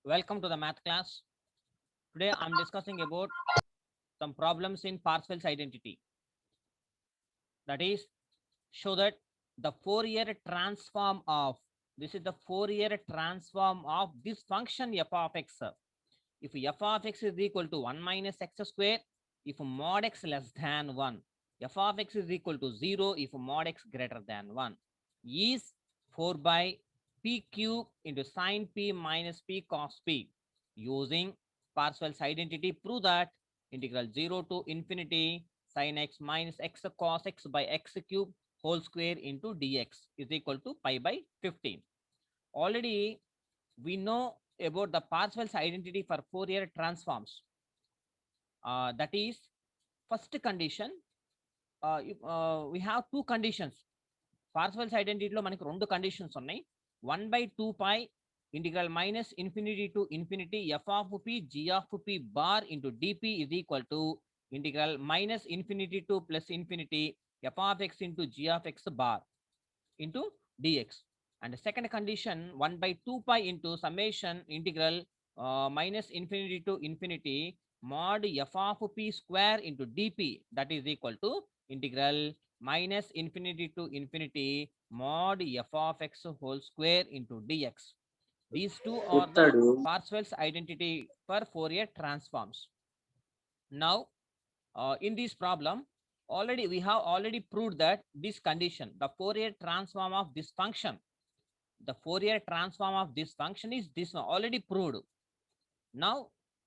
Welcome to the math class. Today I'm discussing about some problems in Parsells identity. That is, show that the Fourier transform of this is the Fourier transform of this function f of x. If f of x is equal to 1 minus x square, if mod x less than 1, f of x is equal to 0 if mod x greater than 1, is 4 by p cube into sine p minus p cos p. Using Parseval's identity, prove that integral 0 to infinity sin x minus x cos x by x cube whole square into dx is equal to pi by 15. Already we know about the Parseval's identity for Fourier transforms. That is, first condition, we have two conditions. Parseval's identity lo manaki rendu conditions unnai. 1 by 2 pi integral minus infinity to infinity f of p g of p bar into dp is equal to integral minus infinity to plus infinity f of x into g of x bar into dx. And the second condition, 1 by 2 pi into summation integral minus infinity to infinity mod f of p square into dp, that is equal to integral minus infinity to infinity mod f of x whole square into dx. These two are the చెప్తాడు. Parseval's identity for Fourier transforms. Now, in this problem, already we have already proved that this condition, the Fourier transform of this function, the Fourier transform of this function is this one, already proved. Now,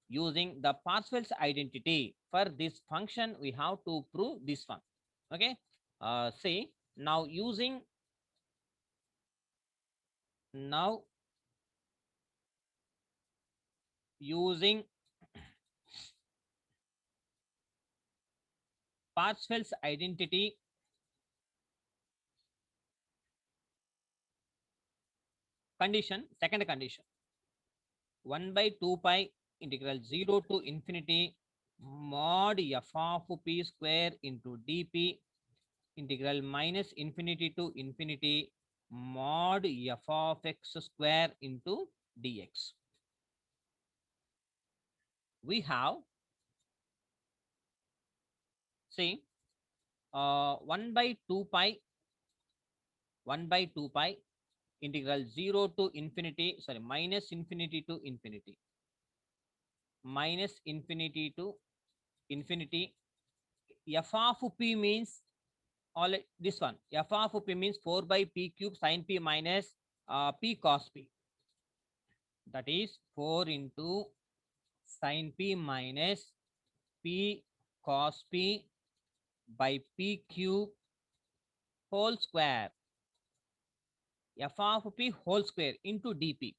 using the Parseval's identity for this function, we have to prove this one. Okay. See, now now using Parseval's identity, condition, second condition, 1 by 2 pi integral 0 to infinity mod f of p square into dp integral minus infinity to infinity mod f of x square into dx. We have, see, 1 by 2 pi 1 by 2 pi integral 0 to infinity, sorry, minus infinity to infinity minus infinity to infinity f of p means all this one, f of p means 4 by p cube sin p minus p cos p, that is 4 into sin p minus p cos p by p cube whole square f of p whole square into dp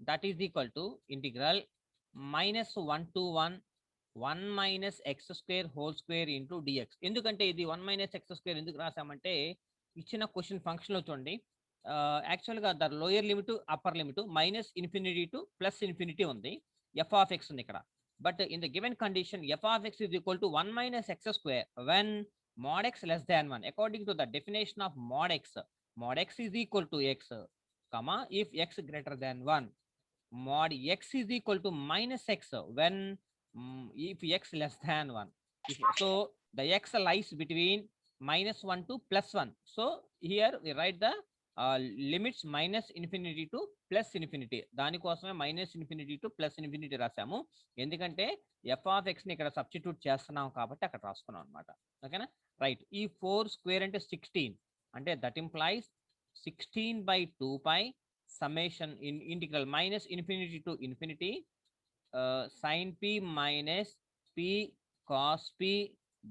that is equal to integral minus 1 to 1 1 minus x square whole square into dx. ఎందుకంటే ఇది 1 minus x square ఎందుకు రాసామంటే ఇచ్చిన question function లో చూడండి, యాక్చువల్గా the lower limit upper limit minus infinity to plus infinity ఉంది, F of X ఉంది ఇక్కడ. But in the given condition F of X is equal to 1 minus x square when mod x less than 1. According to the definition of mod x is equal to x, comma, if x greater than 1, mod x is equal to minus x when if x less than 1. So the x lies between minus 1 to plus 1. So here we write the limits minus infinity to plus infinity, దానికోసమే minus infinity to plus infinity రాసాము. ఎందుకంటే F of ఎక్స్ని ఇక్కడ substitute చేస్తున్నాం కాబట్టి అక్కడ రాసుకున్నాం అనమాట. ఓకేనా, రైట్. ఈ 4 స్క్వేర్ అంటే 16, అంటే that implies 16 by 2 pi summation in integral minus infinity to infinity sin p minus p cos p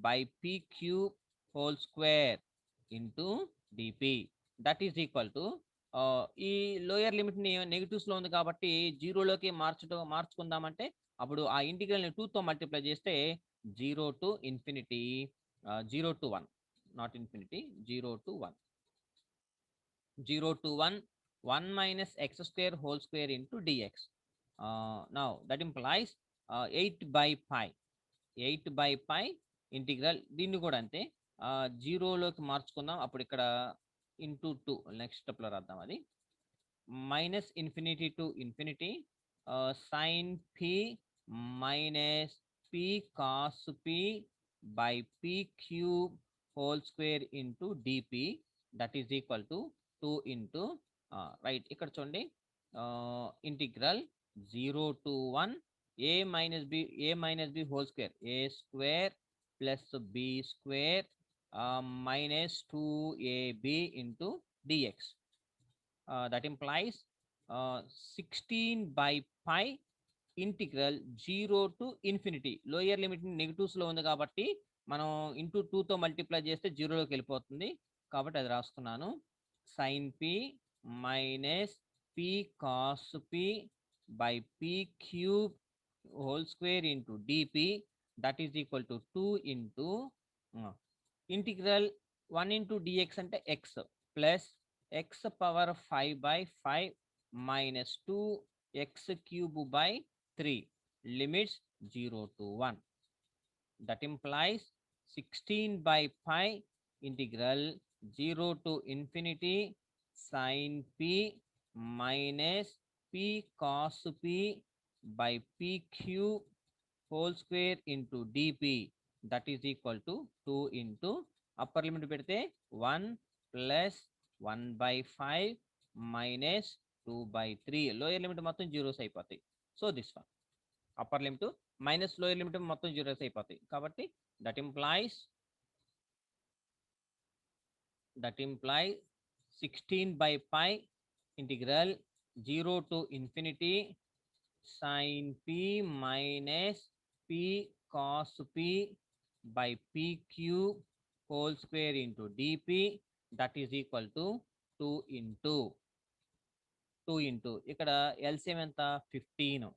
by p cube whole square into dp, that is equal to ఈ లోయర్ లిమిట్ని నెగిటివ్స్లో ఉంది కాబట్టి జీరోలోకి మార్చుకుందామంటే అప్పుడు ఆ ఇంటిగ్రల్ని 2తో multiply చేస్తే 0 to infinity 0 to 1, not infinity, 0 to 1 0 to 1 1 minus x square whole square into dx. Now that implies 8 by pi 8 by pi integral, దీన్ని కూడా అంతే జీరోలోకి మార్చుకుందాం. అప్పుడు ఇక్కడ ఇంటూ 2 నెక్స్ట్ స్టెప్లో రాద్దాం. అది minus infinity to infinity sin p minus p cos p by p cube whole square into dp, that is equal to 2 into right ఇక్కడ చూడండి integral 0 to 1 a minus b whole square a square plus b square minus 2ab into dx. That implies 16 by pi integral 0 to infinity. Lower limit నెగిటివ్స్లో ఉంది కాబట్టి మనం into 2తో multiply చేస్తే 0లోకి వెళ్ళిపోతుంది కాబట్టి అది రాస్తున్నాను. Sine p minus p cos p by p cube whole square into dp that is equal to 2 into integral 1 into dx అంటే x plus x power 5/5 minus 2x cube by 3 limits 0 to 1. That implies 16 by pi integral 0 to infinity sin p minus p cos p by p cube whole square into dp, that is equal to 2 into upper limit పెడితే 1 plus 1/5 minus 2/3. Lower limit మొత్తం zeros అయిపోతాయి. So this one upper limit minus lower limit మొత్తం zeros అయిపోతాయి కాబట్టి that implies 16 by pi integral 0 to infinity sin p minus p cos p by p cube whole square into dp, that is equal to 2 into ఇక్కడ LCM ఎంత 15,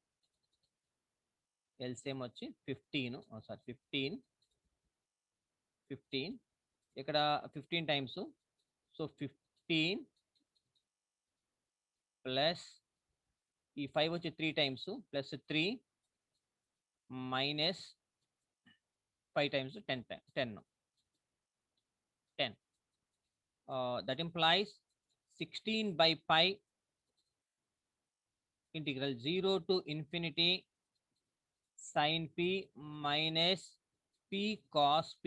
LCM వచ్చి 15 ఇక్కడ 15 times. So 15 plus ఈ 5 వచ్చి 3 times plus 3 minus 5 times 10. That implies 16 by pi integral 0 to infinity sin p minus p cos p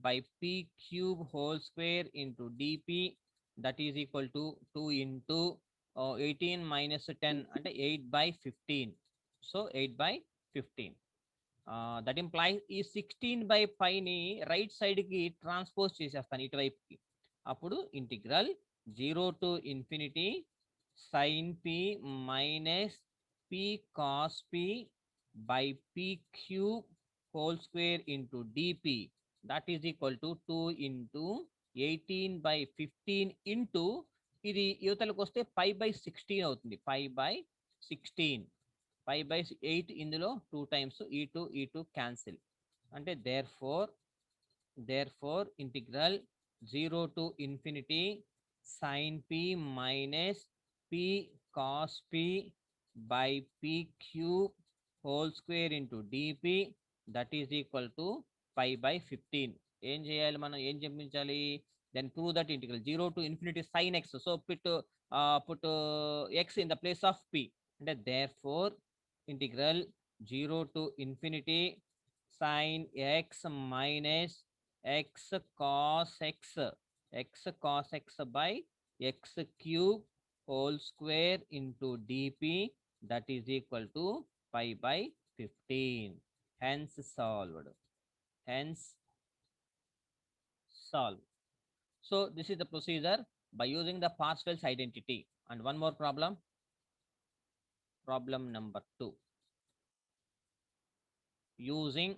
by p cube whole square into dp, that is equal to 2 into 18 minus 10 అంటే 8/15. So 8/15. That implies ఈ 16 by pi ని right సైడ్కి transpose చేసేస్తాను ఇటువైపుకి. అప్పుడు integral 0 to infinity sin p minus p cos p by p cube whole square into dp, that is equal to 2 into 18/15 into ఇది యువతలకు వస్తే 5/16 అవుతుంది. 5/16 5/8 ఇందులో 2 టైమ్స్ ఈ2 క్యాన్సిల్ అంటే therefore integral 0 to infinity sin p minus p cos p by p cube whole square into dp, that is equal to 5/15. ఏం చేయాలి మనం, ఏం చెప్పించాలి? then prove that integral 0 to infinity sin x, so put x in the place of p అంటే therefore integral 0 to infinity sin x minus x cos x by x cube whole square into dp, that is equal to 5/15. hence solved. So this is the procedure by using the Parsells identity. And one more problem number 2, using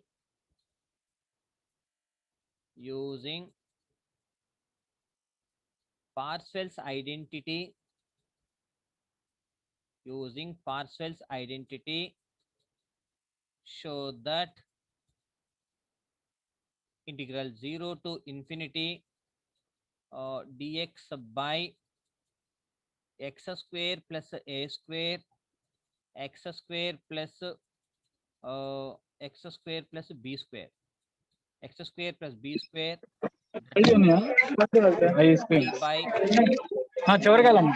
Parsells identity show that integral 0 to infinity dx by x square plus a square x square plus b square x square plus b square by చివరికాలం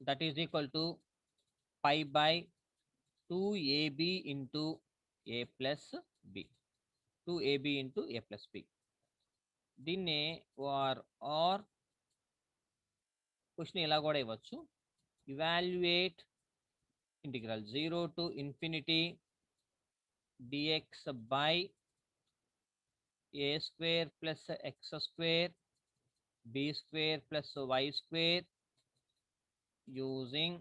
that is equal to pi by 2ab into a plus b, 2ab into a plus b. దీన్నే are question ఇలా కూడా ఇవ్వచ్చు. Evaluate integral 0 to infinity dx by a square plus x square b square plus y square using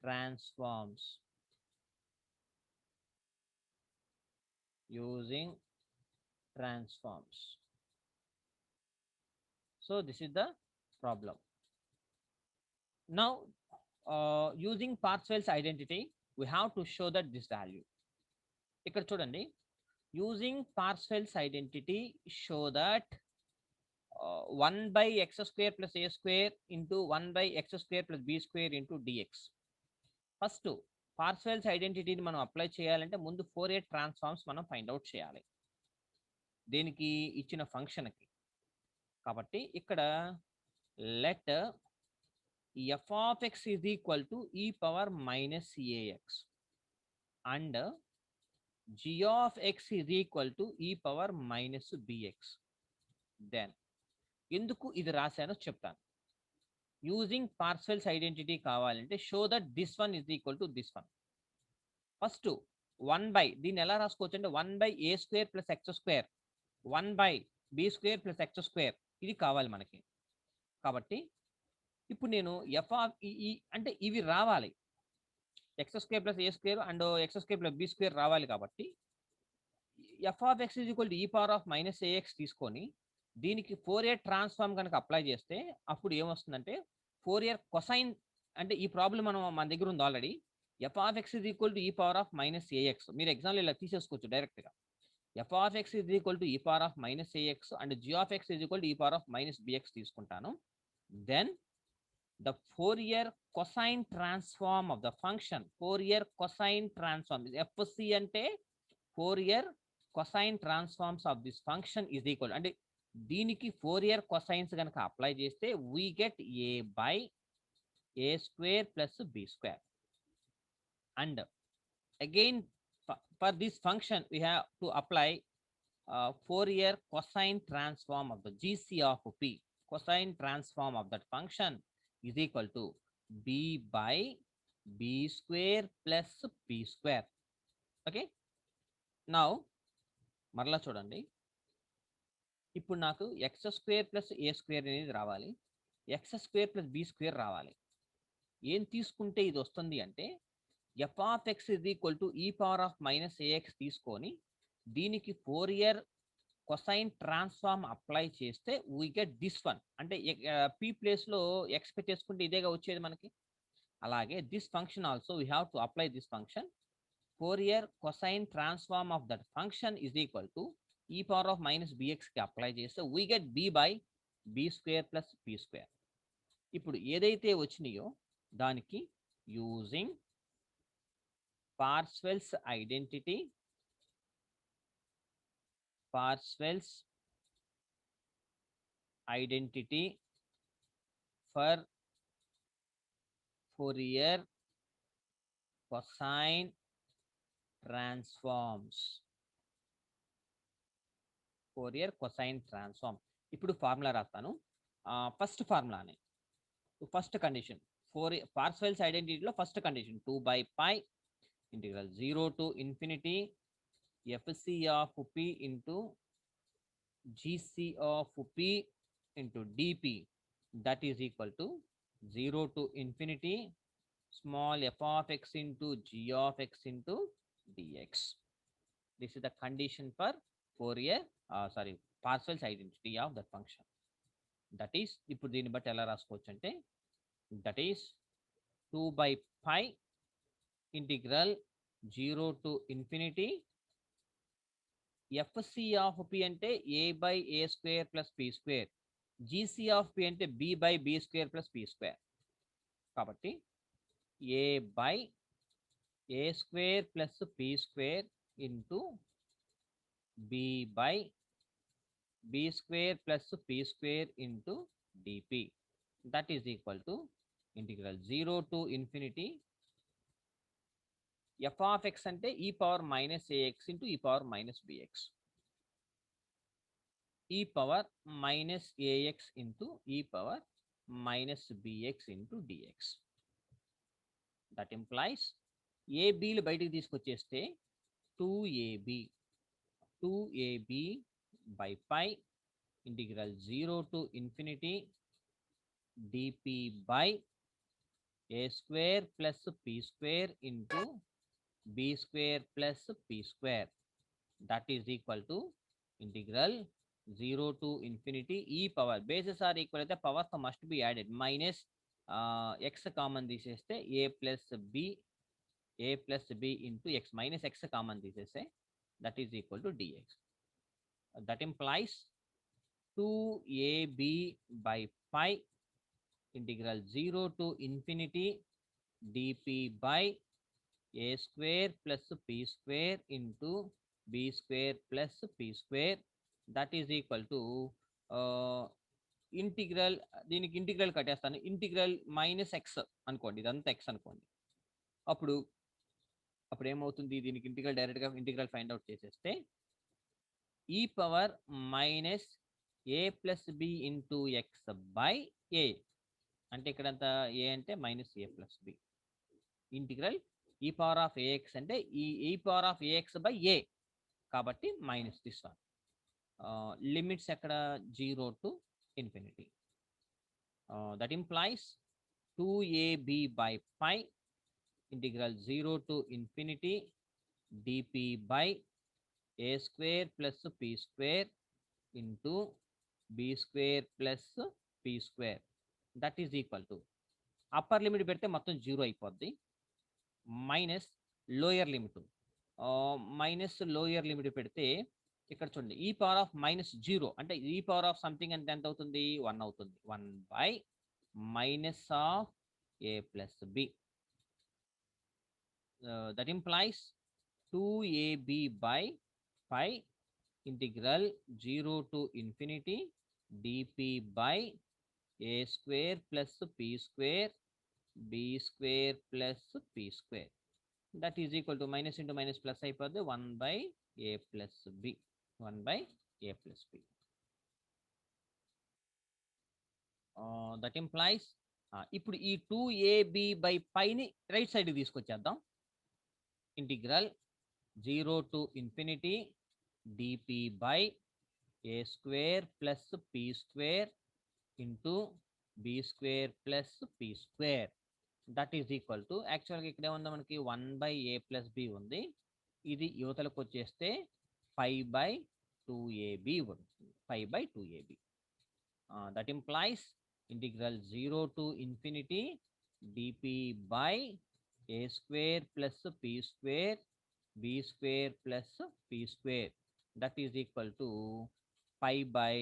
transforms. So this is the problem. Now using Parseval's identity we have to show that this value. ఇక్కడ చూడండి, using Parseval's identity show that 1 by x square plus a square into 1 by x square plus b square into dx. First Parseval's ఐడెంటిటీని మనం apply చేయాలంటే ముందు Fourier transforms మనం find out చేయాలి దేనికి, ఇచ్చిన ఫంక్షన్కి. కాబట్టి ఇక్కడ లెట్ f of x is equal to e power minus ax and g of x is equal to e power minus bx. Then ఎందుకు ఇది రాశానో చెప్తాను. యూజింగ్ పార్సెవల్స్ ఐడెంటిటీ కావాలంటే show that this one is equal to this one. First 1 by, దీన్ని ఎలా రాసుకోవచ్చు అంటే 1 by a square plus x square 1 by b square plus x square ఇది కావాలి మనకి. కాబట్టి ఇప్పుడు నేను ఎఫ్ ఆఫ్ అంటే ఇవి రావాలి, x square plus a square and x square plus b square రావాలి. కాబట్టి f of x is equal to e power of minus a x తీసుకొని దీనికి ఫోరియర్ ట్రాన్స్ఫార్మ్ కనుక అప్లై చేస్తే అప్పుడు ఏమొస్తుందంటే ఫోరియర్ కొసైన్, అంటే ఈ ప్రాబ్లం మన దగ్గర ఉంది already. F of x is equal to e power of minus ax, మీరు ఎగ్జామ్లో ఇలా తీసేసుకోవచ్చు డైరెక్ట్గా. F of x is equal to e power of minus ax and g of x is equal to e power of minus bx తీసుకుంటాను. Then the Fourier cosine transform of the function, Fourier cosine transform is FC ante Fourier cosine transforms of this function is equal, and దీనికి Fourier cosines గనక apply చేస్తే we get a by a square plus b square. And again for this function we have to apply Fourier cosine transform of the GC of p. Cosine transform of that function is equal to b by b square plus p square. Okay, now మరలా చూడండి, ఇప్పుడు నాకు x square plus a square అనేది రావాలి, x square plus b square రావాలి. ఏం తీసుకుంటే ఇది వస్తుంది అంటే f of x is equal to e power of minus a x తీసుకొని దీనికి ఫోరియర్ కొసైన్ ట్రాన్స్ఫార్మ్ అప్లై చేస్తే వీ గెట్ దిస్ వన్. అంటే పీ ప్లేస్లో ఎక్స్ పెట్టేసుకుంటే ఇదేగా వచ్చేది మనకి. అలాగే this function also we have to apply this function. Fourier cosine transform of that function is equal to e power of minus బిఎక్స్కి apply చేస్తే we get b by b square plus p square. ఇప్పుడు ఏదైతే వచ్చినాయో దానికి using Parseval's identity, Parseval's identity for Fourier cosine transforms. Fourier cosine transform. ఇప్పుడు formula రాస్తాను. First ఫార్ములానే, first condition Parseval's ఐడెంటిటీలో first condition 2 by pi integral 0 to infinity FC of p into GC of p into dp, that is equal to 0 to infinity small f of x into g of x into dx. This is the condition for Fourier Parseval's identity of that function. That is, ఇప్పుడు దీన్ని బట్టి ఎలా రాసుకోవచ్చు అంటే that is 2 by pi integral 0 to infinity FC of p అంటే a by a square plus p square, GC of p అంటే b by b square plus p square. కాబట్టి a by a square plus p square into b by b square plus p square into dp, that is equal to integral 0 to infinity f of x అంటే e power minus ax into e power minus bx. e power minus ax into e power minus bx into dx. That implies abలు బయటికి తీసుకొచ్చేస్తే 2ab 2ab by pi integral 0 to infinity dp by a square plus p square into b square plus p square. That is equal to integral 0 to infinity e power. Bases are equal అయితే powers must be added. Minus x common తీసేస్తే a plus b into x minus x common తీసేస్తే that is equal to dx. That implies 2ab by pi integral 0 to infinity dp by a square plus p square into b square plus p square. That is equal to integral, దీనికి integral కట్టేస్తాను, integral minus X అనుకోండి, ఇదంతా X అనుకోండి. అప్పుడు ఏమవుతుంది, దీనికి integral డైరెక్ట్గా integral find out చేసేస్తే e power minus a plus b into x by a, అంటే ఇక్కడంతా ఏ అంటే minus a plus b integral e power of ax అంటే e power of ax by a, కాబట్టి మైనస్ దిస్ వన్. లిమిట్స్ ఎక్కడ 0 to infinity. That implies 2ab by pi integral 0 to infinity dp by a square plus p square into b square plus p square. That is equal to upper limit పెడితే మొత్తం 0 అయిపోద్ది, minus lower limit, minus lower limit పెడితే ఇక్కడ చూడండి ఈ power of minus 0 అంటే e power of something అంటే ఎంత అవుతుంది, 1 అవుతుంది. 1 by minus of a plus b. That implies 2ab by pi integral 0 to infinity dp by a square plus p square b square plus p square. That is equal to minus into minus plus అయిపోద్ది 1 by a plus b, 1 by a plus b. That implies ఇప్పుడు ఈ 2ab by pi ని right side తీసుకొచ్చేద్దాం. Integral 0 to infinity dp by a square plus p square into b square plus p square. That is equal to, యాక్చువల్గా ఇక్కడ ఏముంది మనకి 1 by a plus b ఉంది, ఇది యువతలకు వచ్చేస్తే 5 by 2ab ఉంటుంది, 5 by 2ab. That implies integral 0 to infinity dp by a square plus p square b square plus p square. That is equal to 5 by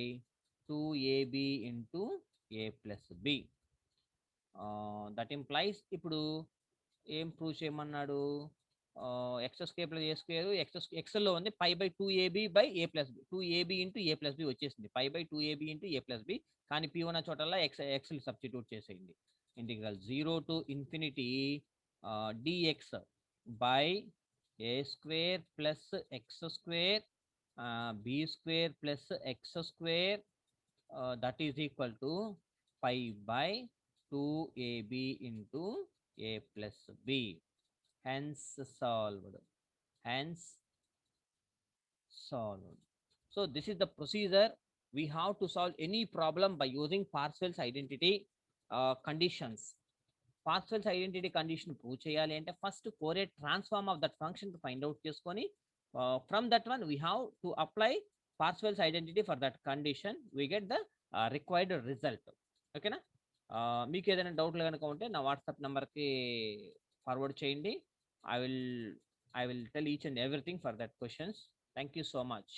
2ab into a plus b. That implies ఇప్పుడు ఏం prove చేయమన్నాడు, X square plus a square ఎక్స్ఎల్లో ఉంది, 5 by 2ab by a plus b, 2ab into a plus b వచ్చేసింది, 5 by 2ab into a plus b. కానీ p ఉన్న చోటల్లా XL substitute చేసేయండి. Integral 0 to infinity dx by a square plus x square b square plus x square, that is equal to 5 by 2ab into a plus b. Hence solved. So this is the procedure. We have to solve any problem by using Parsells identity conditions. Parsells identity condition prove చేయాలి అంటే first Fourier transform of that function to find out చేసుకొని from that one we have to apply Parsells identity for that condition. We get the required result. ఓకేనా? మీకు ఏదైనా డౌట్లు కనుక ఉంటే నా వాట్సాప్ నెంబర్కి ఫార్వర్డ్ చేయండి. I will tell each and everything for that questions. Thank you so much.